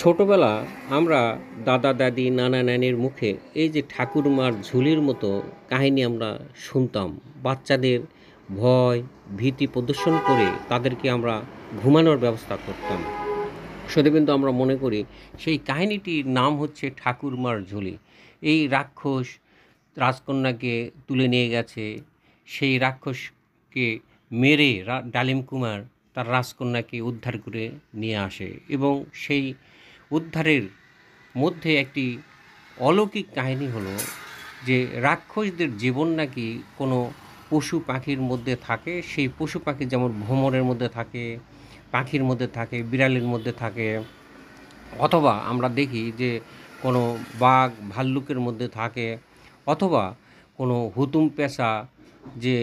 ছোটবেলা আমরা দাদা দাদি নানা নানির মুখে এই যে ঠাকুরমার ঝুলির মতো কাহিনী আমরা শুনতাম। বাচ্চাদের ভয় ভীতি প্রদর্শন করে তাদেরকে আমরা ঘুমানোর ব্যবস্থা করতাম। সেটা কিন্তু আমরা মনে করি সেই কাহিনীটির নাম হচ্ছে ঠাকুরমার ঝুলি। এই রাক্ষস রাজকন্যাকে তুলে নিয়ে গেছে, সেই রাক্ষসকে মেরে ডালিম কুমার তার রাজকন্যাকে উদ্ধার করে নিয়ে আসে এবং সেই উদ্ধারের মধ্যে একটি অলৌকিক কাহিনী হলো যে রাক্ষসদের জীবন নাকি কোনো পশু পাখির মধ্যে থাকে। সেই পশু পাখি যেমন ভ্রমরের মধ্যে থাকে, পাখির মধ্যে থাকে, বিড়ালের মধ্যে থাকে, অথবা আমরা দেখি যে কোনো বাঘ ভাল্লুকের মধ্যে থাকে, অথবা কোনো হুতুম পেঁচা যে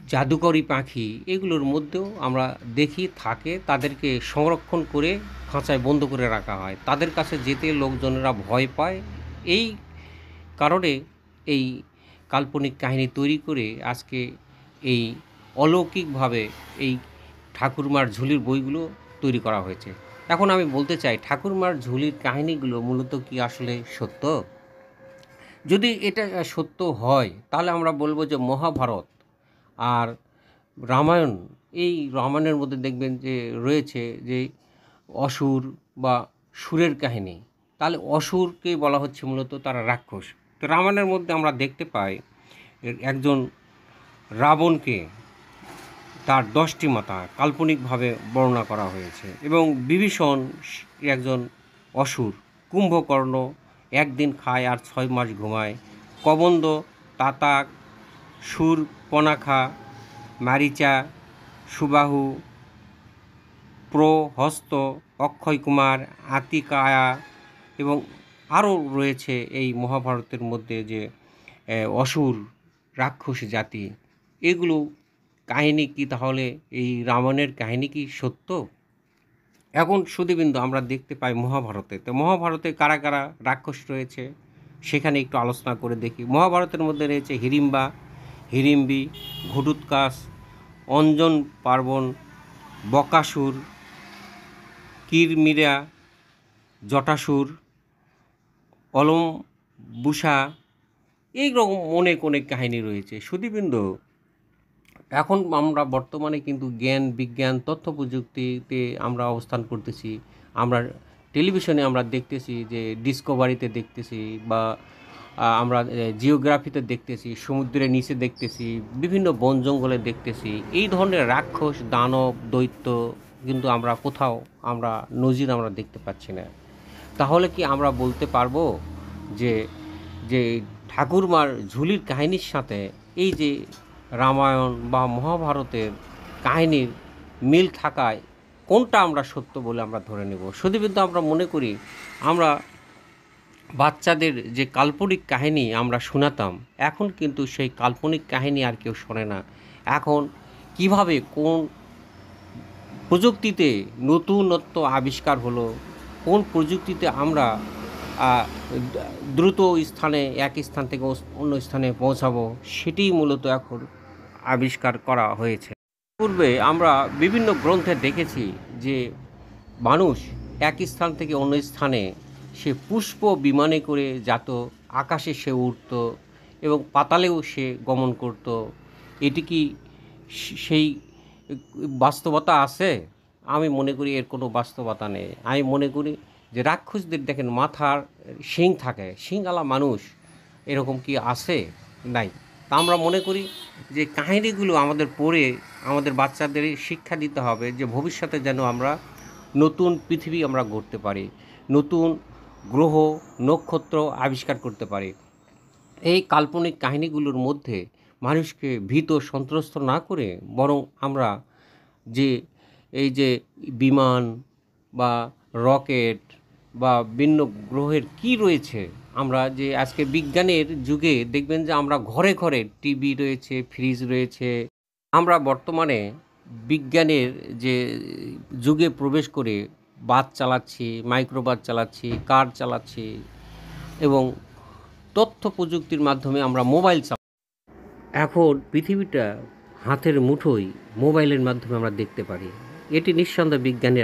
জাদুকরি পাখি এগুলোর মধ্যেও আমরা দেখি থাকে। তাদেরকে সংরক্ষণ করে খাঁচায় বন্ধ করে রাখা হয়, তাদের কাছে যেতে লোকজনেরা ভয় পায়। এই কারণে এই কাল্পনিক কাহিনী তৈরি করে আজকে এই অলৌকিকভাবে এই ঠাকুরমার ঝুলির বইগুলো তৈরি করা হয়েছে। এখন আমি বলতে চাই ঠাকুরমার ঝুলির কাহিনীগুলো মূলত কি আসলে সত্য? যদি এটা সত্য হয় তাহলে আমরা বলবো যে মহাভারত আর রামায়ণ, এই রামায়ণের মধ্যে দেখবেন যে রয়েছে যে অসুর বা সুরের কাহিনী। তাহলে অসুরকে বলা হচ্ছে মূলত তারা রাক্ষস। তো রামায়ণের মধ্যে আমরা দেখতে পাই একজন রাবণকে তার 10টি মাথা কাল্পনিকভাবে বর্ণনা করা হয়েছে এবং বিভীষণ একজন অসুর, কুম্ভকর্ণ একদিন খায় আর 6 মাস ঘুমায়, কবন্দ, তাতাক, শূর্পণখা, মারীচা, সুবাহু, প্রহস্ত, অক্ষয় কুমার, আতিকায়া এবং আরও রয়েছে এই মহাভারতের মধ্যে যে অসুর রাক্ষস জাতি। এগুলো কাহিনী কি তাহলে এই রামায়ণের কাহিনী কি সত্য? এখন সুধীবৃন্দ আমরা দেখতে পাই মহাভারতে, তো মহাভারতে কারা কারা রাক্ষস রয়েছে সেখানে একটু আলোচনা করে দেখি। মহাভারতের মধ্যে রয়েছে হিড়িম্বা, হিড়িম্বি, ঘটোৎকচ, অঞ্জন পার্বণ, বকাসুর, কিরমিরা, জটাসুর, অলম্বুসা, এইরকম অনেক অনেক কাহিনী রয়েছে সুধীবৃন্দ। এখন আমরা বর্তমানে কিন্তু জ্ঞান বিজ্ঞান তথ্য প্রযুক্তিতে আমরা অবস্থান করতেছি। আমরা টেলিভিশনে আমরা দেখতেছি, যে ডিসকভারিতে দেখতেছি, বা আমরা জিওগ্রাফিতে দেখতেছি, সমুদ্রের নিচে দেখতেছি, বিভিন্ন বন জঙ্গলে দেখতেছি। এই ধরনের রাক্ষস দানব দৈত্য কিন্তু আমরা কোথাও আমরা নজির আমরা দেখতে পাচ্ছি না। তাহলে কি আমরা বলতে পারবো যে যে ঠাকুরমার ঝুলির কাহিনীর সাথে এই যে রামায়ণ বা মহাভারতের কাহিনীর মিল থাকায় কোনটা আমরা সত্য বলে আমরা ধরে নেব? শুধুমাত্র আমরা মনে করি আমরা বাচ্চাদের যে কাল্পনিক কাহিনী আমরা শোনাতাম, এখন কিন্তু সেই কাল্পনিক কাহিনী আর কেউ শোনে না। এখন কিভাবে কোন প্রযুক্তিতে নতুনত্ব আবিষ্কার হলো, কোন প্রযুক্তিতে আমরা দ্রুত স্থানে এক স্থান থেকে অন্য স্থানে পৌঁছাবো, সেটি মূলত এখন আবিষ্কার করা হয়েছে। পূর্বে আমরা বিভিন্ন গ্রন্থে দেখেছি যে মানুষ এক স্থান থেকে অন্য স্থানে সে পুষ্প বিমানে করে যেত, আকাশে সে উড়ত এবং পাতালেও সে গমন করত। এটি কি সেই বাস্তবতা আছে? আমি মনে করি এর কোনো বাস্তবতা নেই। আমি মনে করি যে রাক্ষসদের দেখেন মাথার শিং থাকে, শিংওয়ালা মানুষ এরকম কি আছে? নাই। তা আমরা মনে করি যে কাহিনীগুলো আমাদের পড়ে আমাদের বাচ্চাদের শিক্ষা দিতে হবে যে ভবিষ্যতে যেন আমরা নতুন পৃথিবী আমরা গড়তে পারি, নতুন গ্রহ নক্ষত্র আবিষ্কার করতে পারি। এই কাল্পনিক কাহিনীগুলোর মধ্যে মানুষকে ভীত সন্ত্রস্ত না করে বরং আমরা যে এই যে বিমান বা রকেট বা ভিন্ন গ্রহের কি রয়েছে, আমরা যে আজকে বিজ্ঞানের যুগে দেখবেন যে আমরা ঘরে ঘরে টিভি রয়েছে, ফ্রিজ রয়েছে। আমরা বর্তমানে বিজ্ঞানের যে যুগে প্রবেশ করে বাস চালাচ্ছি, মাইক্রোবাস চালাচ্ছি, কার চালাচ্ছি এবং তথ্য প্রযুক্তির মাধ্যমে আমরা মোবাইল চালাচ্ছি। এখন পৃথিবীটা হাতের মুঠোয় মোবাইলের মাধ্যমে আমরা দেখতে পারি। এটি নিঃসন্দেহে বিজ্ঞানের